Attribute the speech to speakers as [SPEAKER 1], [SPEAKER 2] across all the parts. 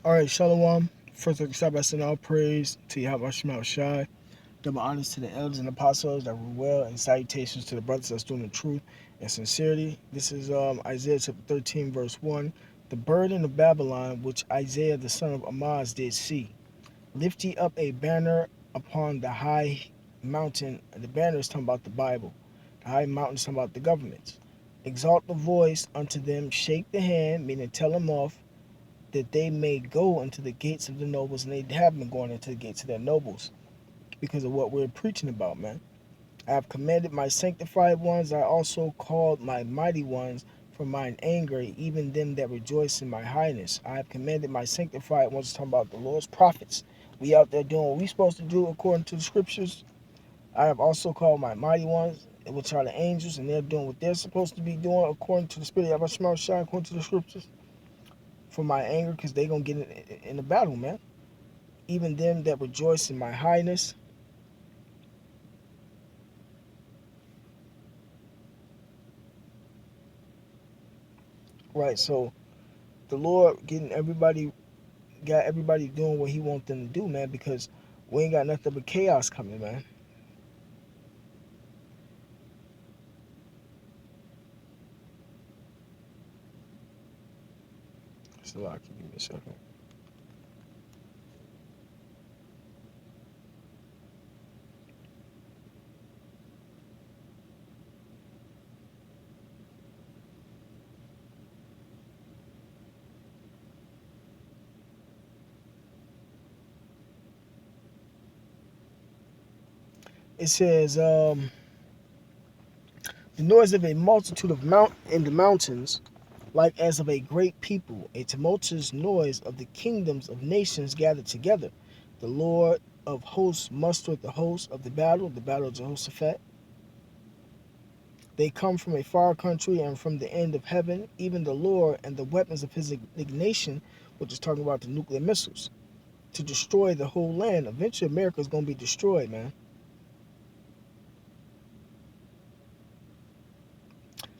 [SPEAKER 1] All right, Shalom. First, I can start by saying all praise to Yahweh Shema Shai. Double honors to the elders and apostles that rule well, and salutations to the brothers that's doing the truth and sincerity. This is Isaiah chapter 13, verse 1. The burden of Babylon, which Isaiah the son of Amoz did see. Lift ye up a banner upon the high mountain. The banner is talking about the Bible. The high mountain is talking about the governments. Exalt the voice unto them, shake the hand, meaning tell them off, that they may go into the gates of the nobles, and they have been going into the gates of their nobles because of what we're preaching about, man. I have commanded my sanctified ones, I also called my mighty ones from mine anger, even them that rejoice in my highness. I have commanded my sanctified ones, talking about the Lord's prophets. We out there doing what we supposed to do according to the scriptures. I have also called my mighty ones, which are the angels, and they're doing what they're supposed to be doing according to the spirit of Shema Shai, according to the scriptures, for my anger, because they going to get in the battle, man. Even them that rejoice in my highness. Right, so the Lord got everybody doing what he wants them to do, man, because we ain't got nothing but chaos coming, man. So I can give me a second. It says, the noise of a multitude of mount in the mountains, like as of a great people, a tumultuous noise of the kingdoms of nations gathered together. The Lord of hosts mustered the hosts of the battle of Jehoshaphat. They come from a far country and from the end of heaven, even the Lord and the weapons of his indignation, which is talking about the nuclear missiles, to destroy the whole land. Eventually, America is going to be destroyed, man.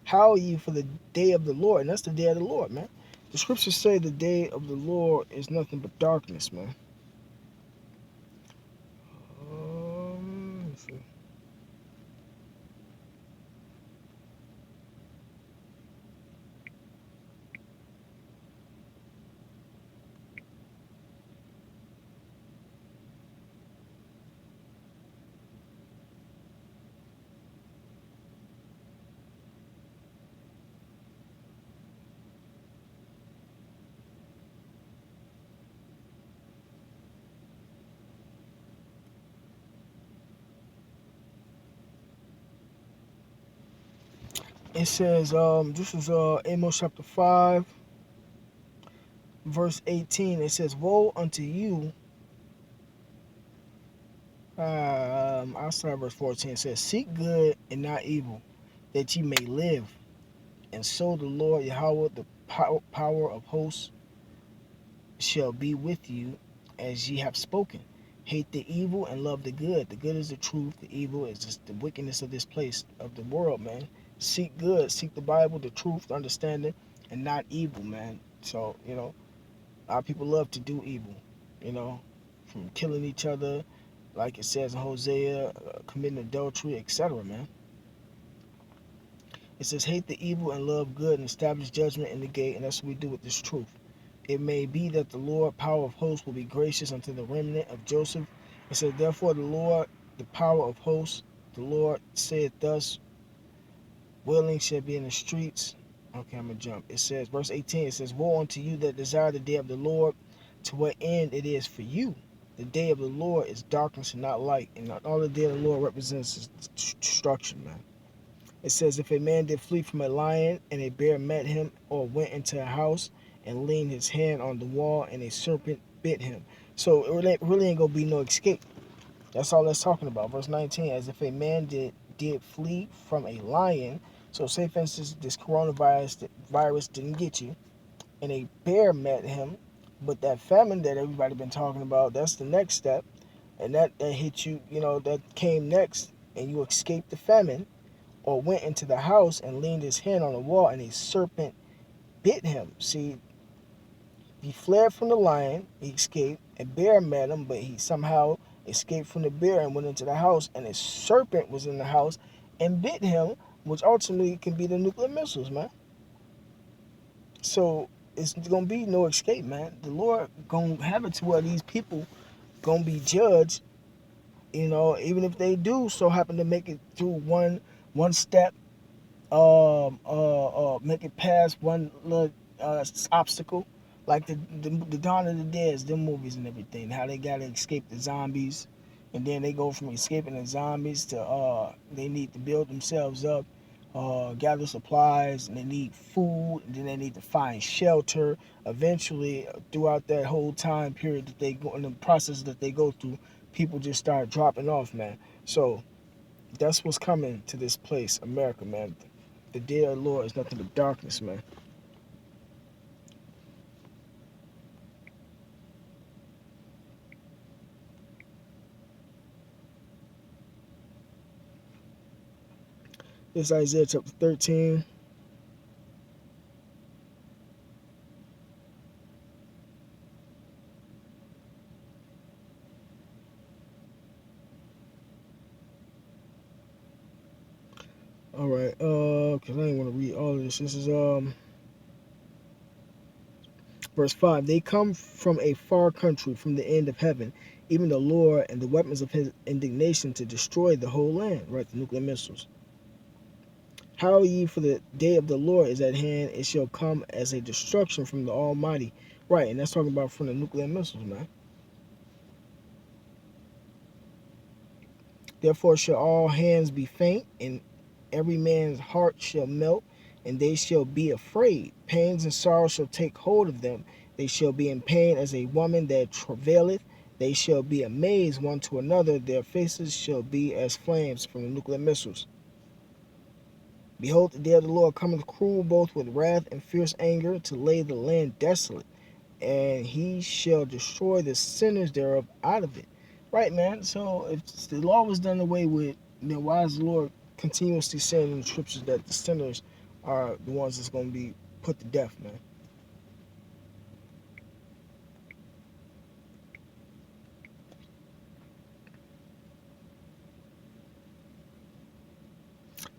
[SPEAKER 1] How are you for the day of the Lord? And that's the day of the Lord, man. The scriptures say the day of the Lord is nothing but darkness, man. Let's see. It says, this is Amos chapter 5, verse 18. It says, woe unto you. I'll start verse 14. It says, seek good and not evil, that ye may live. And so the Lord Yahweh, the power of hosts, shall be with you as ye have spoken. Hate the evil and love the good. The good is the truth. The evil is just the wickedness of this place, of the world, man. Seek good. Seek the Bible, the truth, the understanding, and not evil, man. So, a lot of people love to do evil, from killing each other, like it says in Hosea, committing adultery, etc., man. It says, hate the evil and love good and establish judgment in the gate, and that's what we do with this truth. It may be that the Lord, power of hosts, will be gracious unto the remnant of Joseph. It says, therefore the Lord, the power of hosts, the Lord saith thus, willing shall be in the streets. Okay, I'm going to jump. It says, verse 18, it says, woe unto you that desire the day of the Lord, to what end it is for you. The day of the Lord is darkness and not light, and all the day of the Lord represents is destruction, man. It says, if a man did flee from a lion, and a bear met him, or went into a house, and leaned his hand on the wall, and a serpent bit him. So it really ain't going to be no escape. That's all that's talking about. Verse 19, as if a man did flee from a lion. So say, for instance, this virus didn't get you, and a bear met him, but that famine that everybody been talking about, that's the next step, and that hit you, that came next, and you escaped the famine, or went into the house and leaned his hand on the wall, and a serpent bit him. See, He fled from the lion, he escaped. A bear met him, but he somehow escaped from the bear and went into the house, and a serpent was in the house and bit him, which ultimately can be the nuclear missiles, man. So it's gonna be no escape, man. The Lord gonna have it to where these people gonna be judged, even if they do so happen to make it through one step, make it past one little obstacle, like the Dawn of the Dead, them movies and everything. How they gotta escape the zombies, and then they go from escaping the zombies to they need to build themselves up, gather supplies, and they need food, and then they need to find shelter. Eventually, throughout that whole time period that they go in the process that they go through, people just start dropping off, man. So that's what's coming to this place, America, man. The day of the Lord is nothing but darkness, man. This is Isaiah chapter 13. All right, because I didn't want to read all of this. This is verse 5. They come from a far country, from the end of heaven, even the Lord and the weapons of his indignation to destroy the whole land, right? The nuclear missiles. How ye, for the day of the Lord is at hand, it shall come as a destruction from the Almighty. Right, and that's talking about from the nuclear missiles, man. Therefore shall all hands be faint, and every man's heart shall melt, and they shall be afraid. Pains and sorrow shall take hold of them. They shall be in pain as a woman that travaileth. They shall be amazed one to another. Their faces shall be as flames from the nuclear missiles. Behold, the day of the Lord cometh cruel, both with wrath and fierce anger, to lay the land desolate, and he shall destroy the sinners thereof out of it. Right, man. So if the law was done away with, then why is the Lord continuously saying in the scriptures that the sinners are the ones that's going to be put to death, man?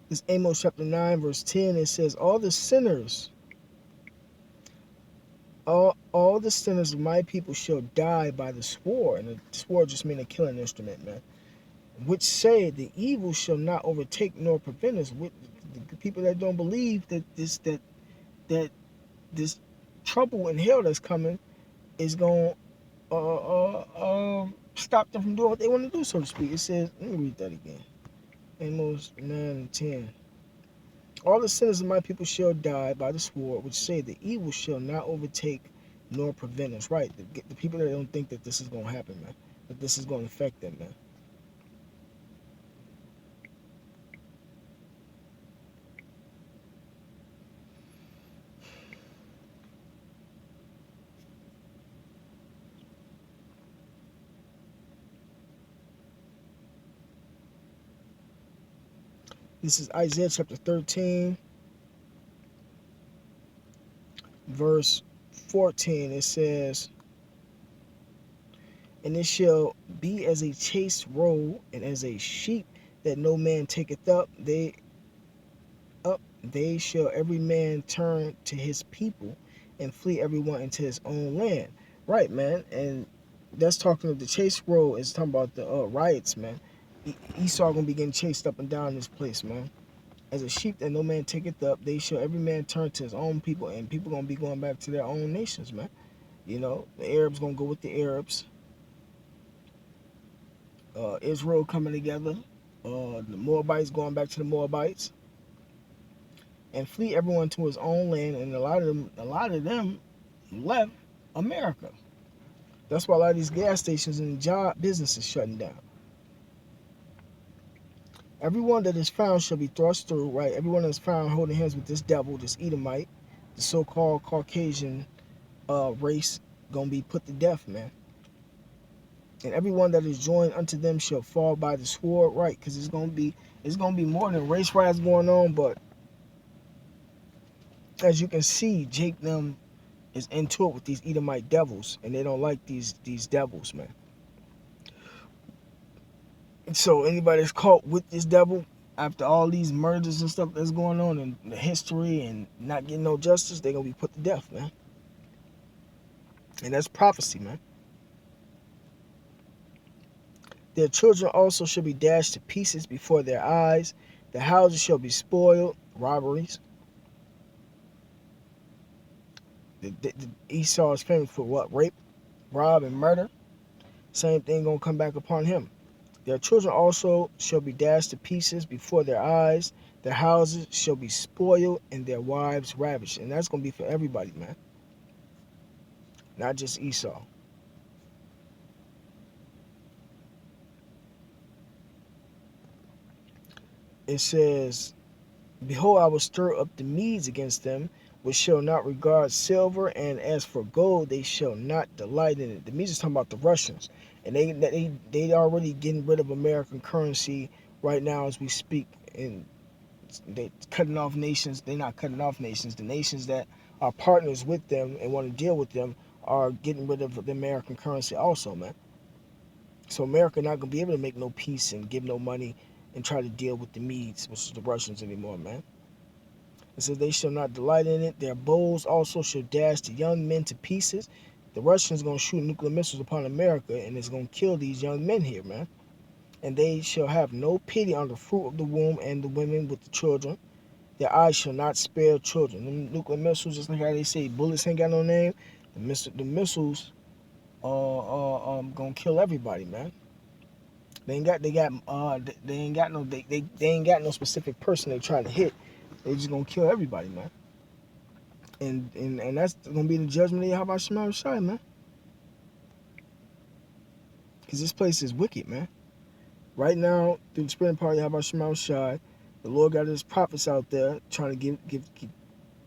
[SPEAKER 1] This Amos chapter 9, verse 10, it says, all the sinners, all the sinners of my people shall die by the sword. And the sword just means a killing instrument, man. Which say the evil shall not overtake nor prevent us. With the people that don't believe that that this trouble in hell that's coming is going to stop them from doing what they want to do, so to speak. It says, let me read that again. Amos 9 and 10. All the sinners of my people shall die by the sword, which say the evil shall not overtake nor prevent us. Right, the people that don't think that this is going to happen, man, that this is going to affect them, man. This is Isaiah chapter 13, verse 14. It says, and it shall be as a chased roe, and as a sheep that no man taketh they shall every man turn to his people, and flee everyone into his own land. Right, man. And that's talking of the chased roe, is talking about the riots, man. Esau gonna be getting chased up and down this place, man. As a sheep that no man taketh up, they shall every man turn to his own people, and people gonna be going back to their own nations, man. The Arabs gonna go with the Arabs. Israel coming together. The Moabites going back to the Moabites, and flee everyone to his own land. And a lot of them left America. That's why a lot of these gas stations and job businesses shutting down. Everyone that is found shall be thrust through, right? Everyone that is found holding hands with this devil, this Edomite, the so-called Caucasian race, gonna be put to death, man. And everyone that is joined unto them shall fall by the sword, right? Because it's gonna be more than race riots going on. But as you can see, Jake them is into it with these Edomite devils, and they don't like these devils, man. So anybody that's caught with this devil after all these murders and stuff that's going on in the history and not getting no justice, they're gonna be put to death, man. And that's prophecy, man. Their children also shall be dashed to pieces before their eyes. The houses shall be spoiled, robberies. The Esau is famous for what? Rape, rob, and murder. Same thing gonna come back upon him. Their children also shall be dashed to pieces before their eyes. Their houses shall be spoiled and their wives ravished. And that's gonna be for everybody, man. Not just Esau. It says, behold, I will stir up the Medes against them, which shall not regard silver, and as for gold, they shall not delight in it. The Medes is talking about the Russians, and they already getting rid of American currency right now as we speak, and they cutting off nations. They're not cutting off nations. The nations that are partners with them and want to deal with them are getting rid of the American currency also, man. So America not gonna be able to make no peace and give no money and try to deal with the Medes, which is the Russians anymore, man. It says they shall not delight in it. Their bows also shall dash the young men to pieces. The Russians gonna shoot nuclear missiles upon America, and it's gonna kill these young men here, man. And they shall have no pity on the fruit of the womb and the women with the children. Their eyes shall not spare children. Them nuclear missiles, just like how they say bullets ain't got no name. The missiles are gonna kill everybody, man. They ain't got no they ain't got no specific person they trying to hit. They just gonna kill everybody, man. And that's gonna be the judgment of Yahweh Shema Shai, man. Cause this place is wicked, man. Right now, through the spirit and power of Yahweh Shema Shai, the Lord got his prophets out there trying to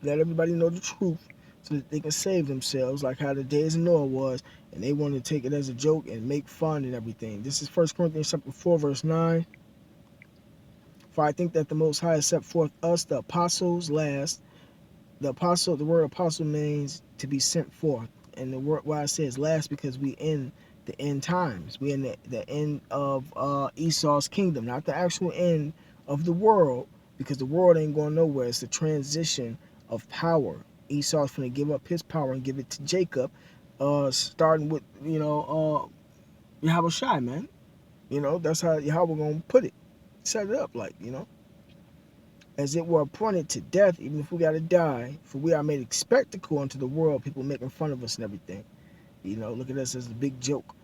[SPEAKER 1] let everybody know the truth so that they can save themselves, like how the days of Noah was, and they want to take it as a joke and make fun and everything. This is 1 Corinthians chapter 4, verse 9. For I think that the Most High has set forth us, the apostles, last. The word apostle means to be sent forth. And the word why I say is last because we in the end times. We in the end of Esau's kingdom, not the actual end of the world, because the world ain't going nowhere. It's the transition of power. Esau's gonna give up his power and give it to Jacob, starting with, Yahweh Shai, man. That's how Yahweh gonna put it. Set it up like, as it were appointed to death, even if we gotta die, for we are made a spectacle unto the world, people making fun of us and everything. Look at us as a big joke.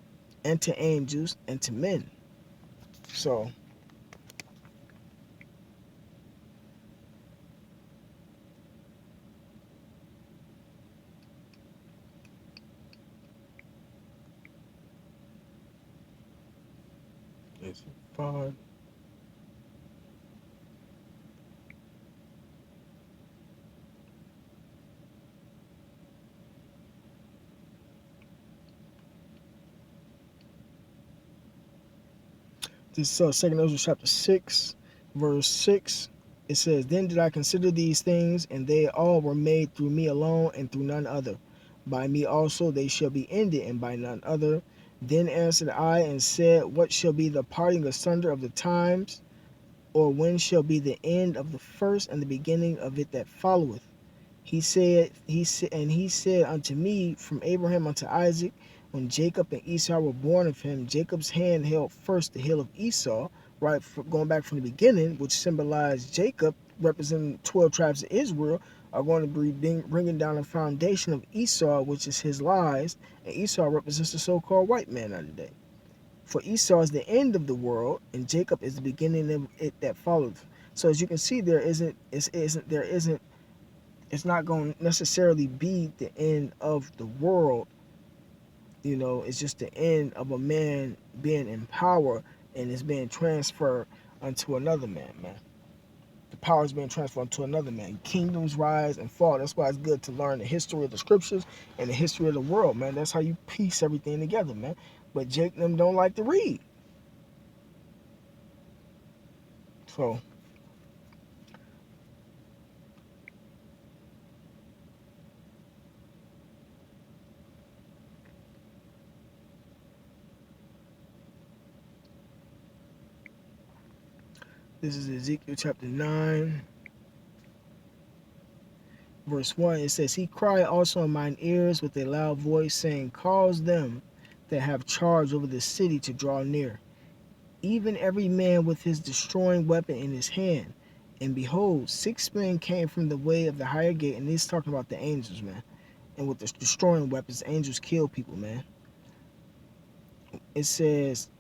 [SPEAKER 1] And to angels and to men. So it's fine. This is 2 Ezra chapter 6, verse 6. It says, then did I consider these things, and they all were made through me alone and through none other. By me also they shall be ended, and by none other. Then answered I and said, what shall be the parting asunder of the times? Or when shall be the end of the first and the beginning of it that followeth? He said unto me, from Abraham unto Isaac, when Jacob and Esau were born of him, Jacob's hand held first the heel of Esau, right, going back from the beginning, which symbolized Jacob, representing 12 tribes of Israel, are going to be bringing down the foundation of Esau, which is his lies, and Esau represents the so-called white man of the day. For Esau is the end of the world, and Jacob is the beginning of it that follows. So as you can see, it's not going to necessarily be the end of the world. It's just the end of a man being in power and it's being transferred unto another man. The power is being transferred onto another man. Kingdoms rise and fall. That's why it's good to learn the history of the scriptures and the history of the world, man. That's how you piece everything together, man. But Jake them don't like to read. So This is Ezekiel chapter 9, verse 1. It says, He cried also in mine ears with a loud voice, saying, Cause them that have charge over the city to draw near, even every man with his destroying weapon in his hand. And behold, 6 men came from the way of the higher gate. And he's talking about the angels, man. And with the destroying weapons, angels kill people, man. It says,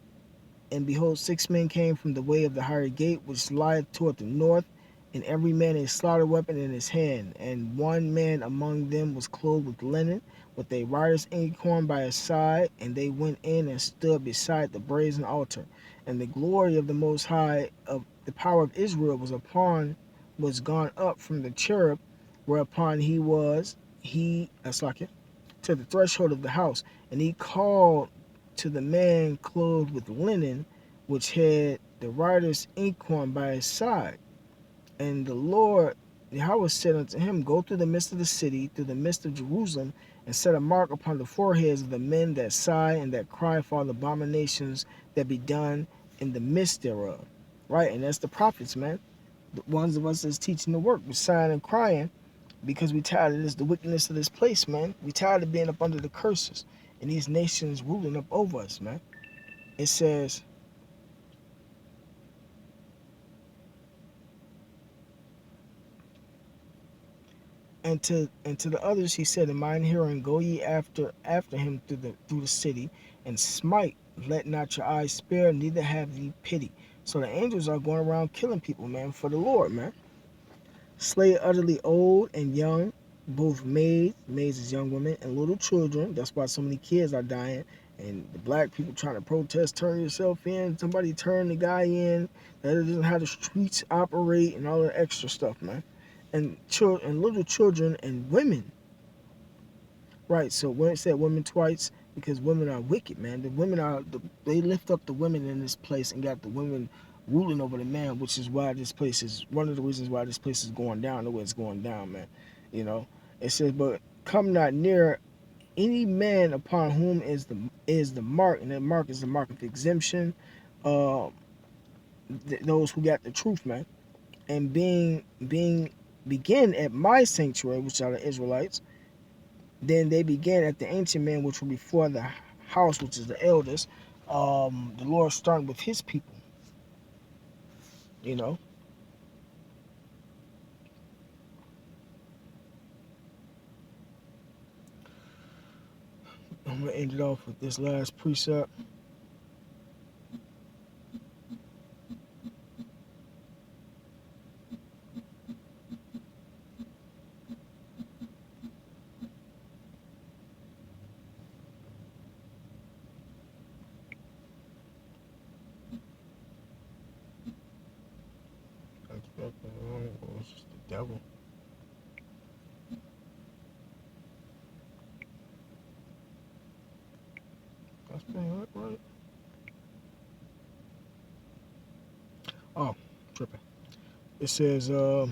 [SPEAKER 1] And behold, 6 men came from the way of the higher gate, which lieth toward the north, and every man a slaughter weapon in his hand. And one man among them was clothed with linen, with a writer's inkhorn by his side. And they went in and stood beside the brazen altar. And the glory of the Most High, of the power of Israel, was gone up from the cherub, whereupon that's like it, to the threshold of the house. And he called to the man clothed with linen, which had the writer's inkhorn by his side. And the Lord Yahweh said unto him, Go through the midst of the city, through the midst of Jerusalem, and set a mark upon the foreheads of the men that sigh and that cry for all the abominations that be done in the midst thereof. Right, and that's the prophets, man. The ones of us that's teaching the work, we're sighing and crying because we tired of this, the wickedness of this place, man. We tired of being up under the curses and these nations ruling up over us, man. It says, and to the others he said, In mine hearing, go ye after him through the city, and smite, let not your eyes spare, neither have ye pity. So the angels are going around killing people, man, for the Lord, man. Slay utterly old and young, both maids is young women, and little children. That's why so many kids are dying. And the black people trying to protest, turn yourself in. Somebody turn the guy in. That isn't how the streets operate and all that extra stuff, man. And children, and little children and women. Right. So when it said women twice, because women are wicked, man. The women they lift up the women in this place and got the women ruling over the man, which is why this place is one of the reasons why this place is going down the way it's going down, man. You know, it says, but come not near any man upon whom is the mark, and that mark is the mark of exemption. Uh, those who got the truth, man, and being begin at my sanctuary, which are the Israelites. Then they began at the ancient man, which were before the house, which is the eldest. The Lord starting with his people, you know. I'm gonna end it off with this last precept. It's just the devil. That's been right. Oh, tripping. It says, give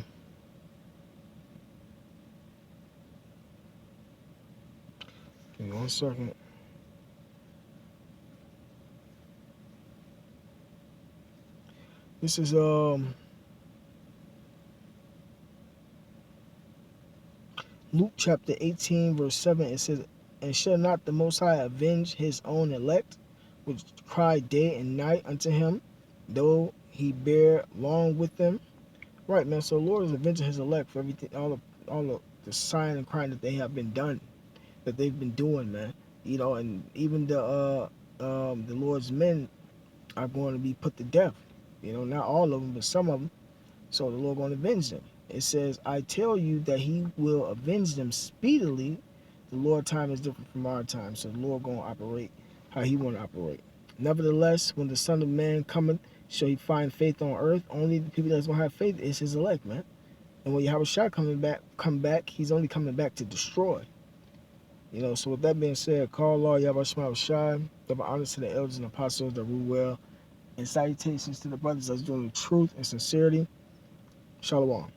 [SPEAKER 1] me 1 second. This is Luke chapter 18, verse 7. It says, And shall not the Most High avenge his own elect, which cry day and night unto him, though he bear long with them? Right, man. So the Lord is avenging his elect for everything, all of the sign and crime that they have been done, that they've been doing, man. You know, and even the Lord's men are going to be put to death. You know, not all of them, but some of them. So the Lord going to avenge them. It says, I tell you that he will avenge them speedily. The Lord time is different from our time. So the Lord going to operate how he want to operate. Nevertheless, when the Son of Man cometh, shall he find faith on earth? Only the people that's going to have faith is his elect, man. And when Yahweh Shai come back, he's only coming back to destroy. You know, so with that being said, call Lord Yahweh Shai, double honors to the elders and apostles that rule well, and salutations to the brothers that's doing the truth and sincerity. Shalom.